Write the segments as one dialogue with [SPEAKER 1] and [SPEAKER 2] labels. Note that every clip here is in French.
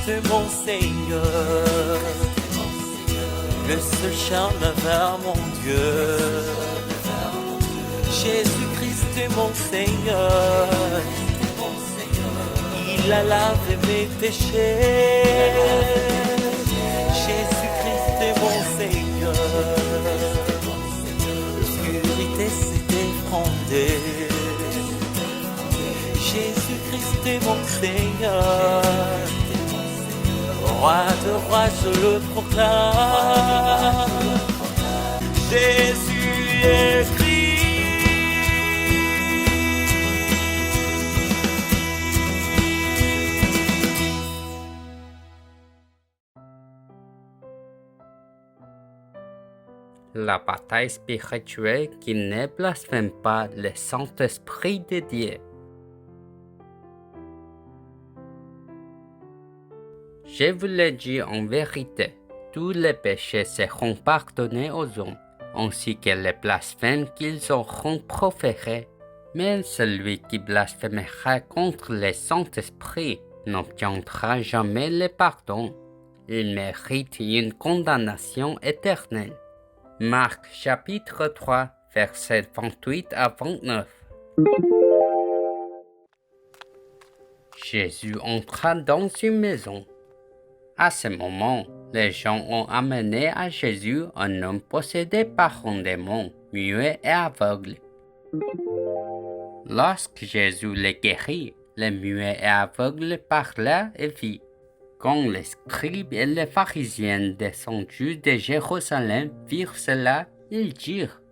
[SPEAKER 1] Jésus-Christ mon Seigneur, le seul chemin vers mon Dieu. Jésus-Christ mon Seigneur, il a lavé mes péchés. Jésus-Christ mon Seigneur, l'obscurité s'est effondrée. Jésus-Christ mon Seigneur, roi de rois je le proclame. Jésus est Christ.
[SPEAKER 2] La bataille spirituelle qui ne blasphème pas le Saint-Esprit de Dieu. Je vous le dis en vérité, tous les péchés seront pardonnés aux hommes, ainsi que les blasphèmes qu'ils auront proférés. Mais celui qui blasphémera contre le Saint-Esprit n'obtiendra jamais le pardon. Il mérite une condamnation éternelle. Marc chapitre 3, versets 28 à 29. Jésus entra dans une maison. À ce moment, les gens ont amené à Jésus un homme possédé par un démon, muet et aveugle. Lorsque Jésus le guérit, le muet et aveugle parla et vit. Quand les scribes et les pharisiens descendus de Jérusalem virent cela, ils dirent: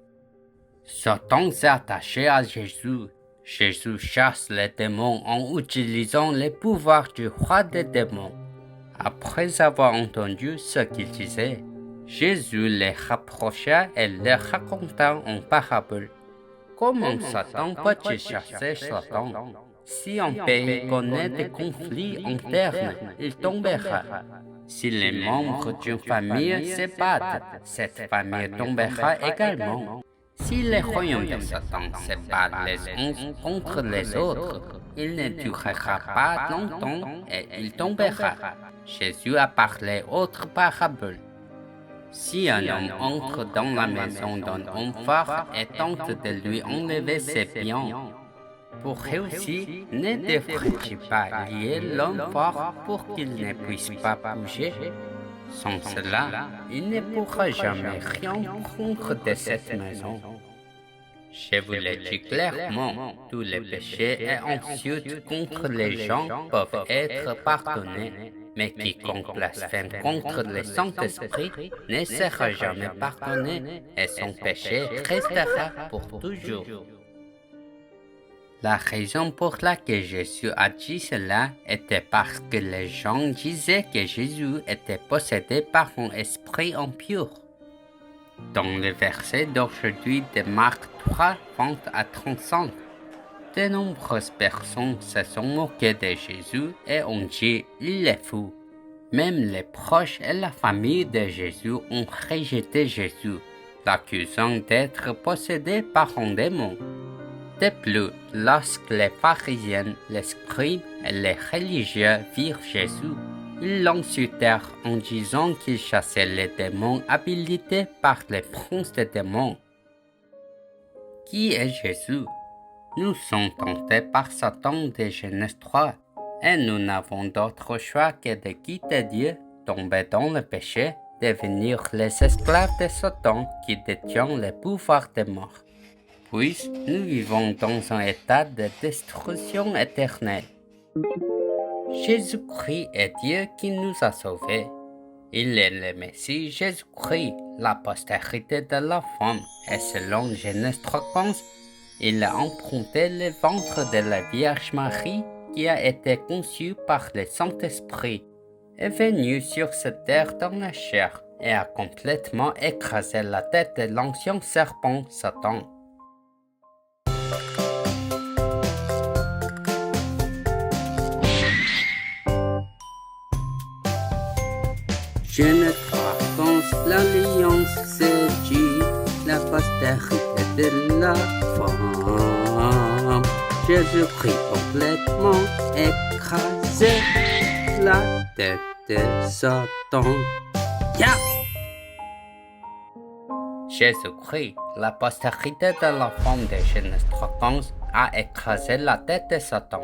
[SPEAKER 2] Satan s'est attaché à Jésus. Jésus chasse les démons en utilisant le pouvoir du roi des démons. Après avoir entendu ce qu'ils disaient, Jésus les rapprocha et leur raconta en parabole. Comment Satan peut-il chasser Satan? Si un pays connaît des conflits internes, il tombera. Si les membres d'une famille se battent, cette famille tombera également. Si les royaumes de Satan se battent les uns contre les autres, il ne durera pas longtemps et il tombera. Jésus a parlé autre parabole. Si un homme entre dans la maison d'un homme fort et tente de lui enlever ses biens, pour réussir, ne devrais-tu pas lier l'homme fort pour qu'il ne puisse pas bouger? Sans cela, il ne pourra jamais rien prendre de cette maison. Je vous le dis clairement, tous les péchés et insultes contre les gens peuvent être pardonnés, mais quiconque blasphème contre le Saint-Esprit ne sera jamais pardonné et son péché restera pour toujours. La raison pour laquelle Jésus a dit cela était parce que les gens disaient que Jésus était possédé par un esprit impur. Dans le verset d'aujourd'hui de Marc 3, 20 à 35, de nombreuses personnes se sont moquées de Jésus et ont dit « Il est fou ». Même les proches et la famille de Jésus ont rejeté Jésus, l'accusant d'être possédé par un démon. De plus, lorsque les pharisiens, les scribes et les religieux virent Jésus, ils l'insultèrent en disant qu'il chassait les démons habilités par les princes des démons. Qui est Jésus? Nous sommes tentés par Satan de Genèse 3, et nous n'avons d'autre choix que de quitter Dieu, tomber dans le péché, devenir les esclaves de Satan qui détient le pouvoir des morts. Puis, nous vivons dans un état de destruction éternelle. Jésus-Christ est Dieu qui nous a sauvés. Il est le Messie Jésus-Christ, la postérité de la femme, et selon Genèse 3:15, il a emprunté le ventre de la Vierge Marie qui a été conçue par le Saint-Esprit, est venu sur cette terre dans la chair et a complètement écrasé la tête de l'ancien serpent Satan. Je ne crois qu'en l'alliance se dit la postérité de la femme. Jésus-Christ complètement écrasé la tête de Satan. Yeah! Jésus-Christ, la postérité de l'enfant de Genèse 3:15, a écrasé la tête de Satan.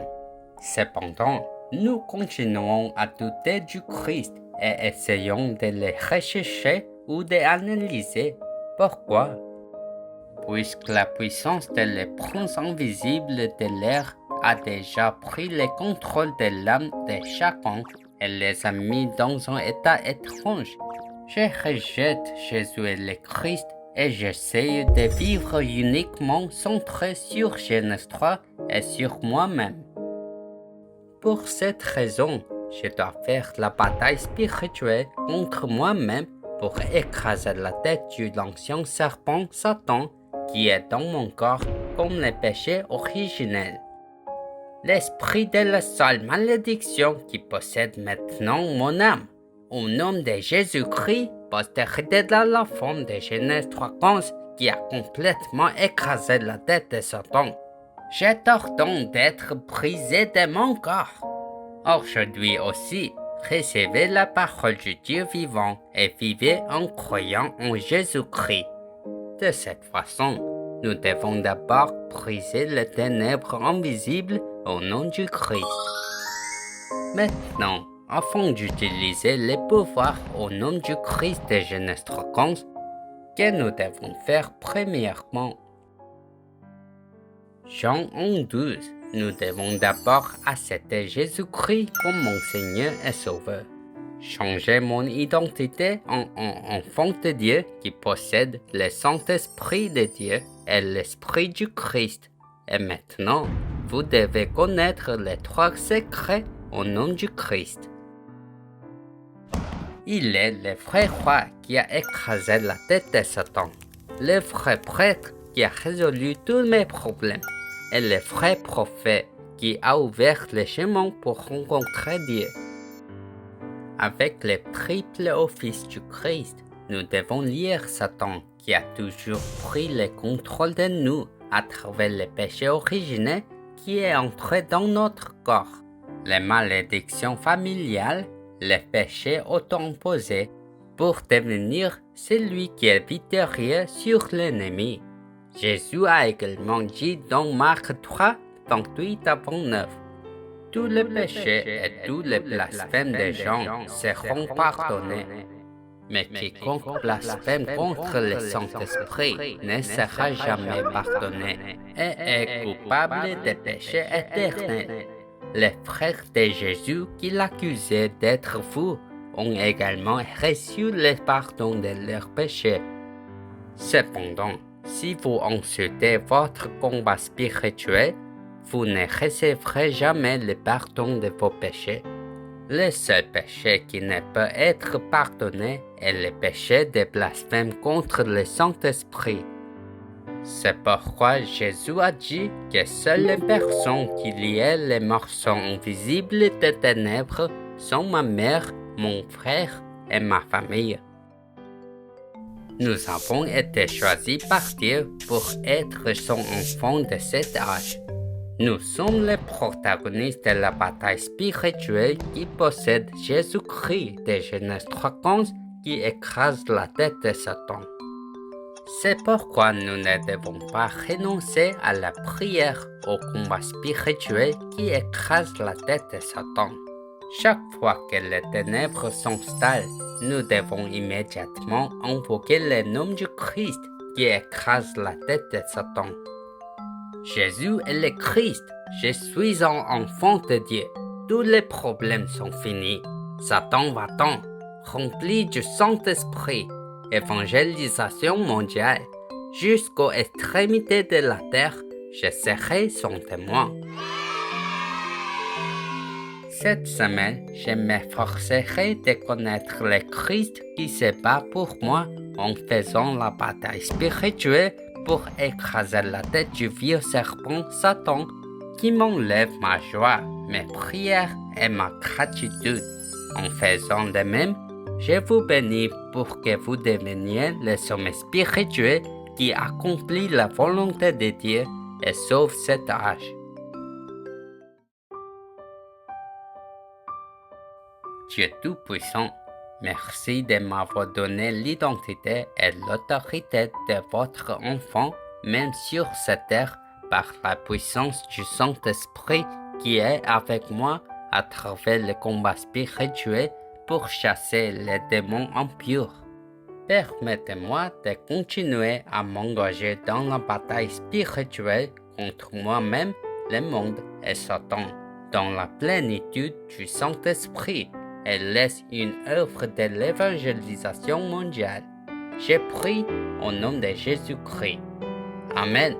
[SPEAKER 2] Cependant, nous continuons à douter du Christ et essayons de le rechercher ou d'analyser. Pourquoi? Puisque la puissance de les princes invisibles de l'air a déjà pris le contrôle de l'âme de chacun et les a mis dans un état étrange. Je rejette Jésus et le Christ et j'essaye de vivre uniquement centré sur Genèse 3 et sur moi-même. Pour cette raison, je dois faire la bataille spirituelle contre moi-même pour écraser la tête de l'ancien serpent Satan qui est dans mon corps comme le péché originel. L'esprit de la seule malédiction qui possède maintenant mon âme. Au nom de Jésus-Christ, postérité de l'enfant de Genèse 3:15 qui a complètement écrasé la tête de Satan. Je t'ordonne d'être brisé de mon corps. Aujourd'hui aussi, recevez la parole du Dieu vivant et vivez en croyant en Jésus-Christ. De cette façon, nous devons d'abord briser les ténèbres invisibles au nom du Christ. Maintenant, afin d'utiliser les pouvoirs au nom du Christ de Genèse 3:15, que nous devons faire premièrement? Jean 1:12, nous devons d'abord accepter Jésus-Christ comme mon Seigneur et Sauveur. Changer mon identité en un enfant de Dieu qui possède le Saint-Esprit de Dieu et l'Esprit du Christ. Et maintenant, vous devez connaître les 3 secrets au nom du Christ. Il est le vrai roi qui a écrasé la tête de Satan, le vrai prêtre qui a résolu tous mes problèmes, et le vrai prophète qui a ouvert le chemin pour rencontrer Dieu. Avec le triple office du Christ, nous devons lire Satan qui a toujours pris le contrôle de nous à travers le péché originel qui est entré dans notre corps, les malédictions familiales, les péchés auto-imposés, pour devenir celui qui est victorieux sur l'ennemi. Jésus a également dit dans Marc 3, 28-29, tous les péchés et tous les blasphèmes des gens seront pardonnés. Mais quiconque blasphème contre le Saint-Esprit ne sera jamais pardonné et est coupable des péchés éternels. Les frères de Jésus qui l'accusaient d'être fou ont également reçu le pardon de leurs péchés. Cependant, si vous insultez votre combat spirituel, vous ne recevrez jamais le pardon de vos péchés. Le seul péché qui ne peut être pardonné est le péché de blasphème contre le Saint-Esprit. C'est pourquoi Jésus a dit que seules les personnes qui liaient les morceaux invisibles des ténèbres sont ma mère, mon frère et ma famille. Nous avons été choisis par Dieu pour être son enfant de cet âge. Nous sommes les protagonistes de la bataille spirituelle qui possède Jésus-Christ de Genèse 3:15 qui écrase la tête de Satan. C'est pourquoi nous ne devons pas renoncer à la prière au combat spirituel qui écrase la tête de Satan. Chaque fois que les ténèbres s'installent, nous devons immédiatement invoquer le nom du Christ qui écrase la tête de Satan. Jésus est le Christ, je suis un enfant de Dieu. Tous les problèmes sont finis. Satan va-t'en, rempli du Saint-Esprit. Évangélisation mondiale. Jusqu'aux extrémités de la terre, je serai son témoin. Cette semaine, je m'efforcerai de connaître le Christ qui se bat pour moi en faisant la bataille spirituelle pour écraser la tête du vieux serpent Satan qui m'enlève ma joie, mes prières et ma gratitude. En faisant de même, je vous bénis pour que vous deveniez le sommet spirituel qui accomplit la volonté de Dieu et sauve cet âge. Dieu Tout-Puissant, merci de m'avoir donné l'identité et l'autorité de votre enfant, même sur cette terre, par la puissance du Saint-Esprit qui est avec moi à travers le combat spirituel pour chasser les démons impurs. Permettez-moi de continuer à m'engager dans la bataille spirituelle contre moi-même, le monde et Satan, dans la plénitude du Saint-Esprit, et laisse une œuvre de l'évangélisation mondiale. J'ai pris au nom de Jésus-Christ. Amen.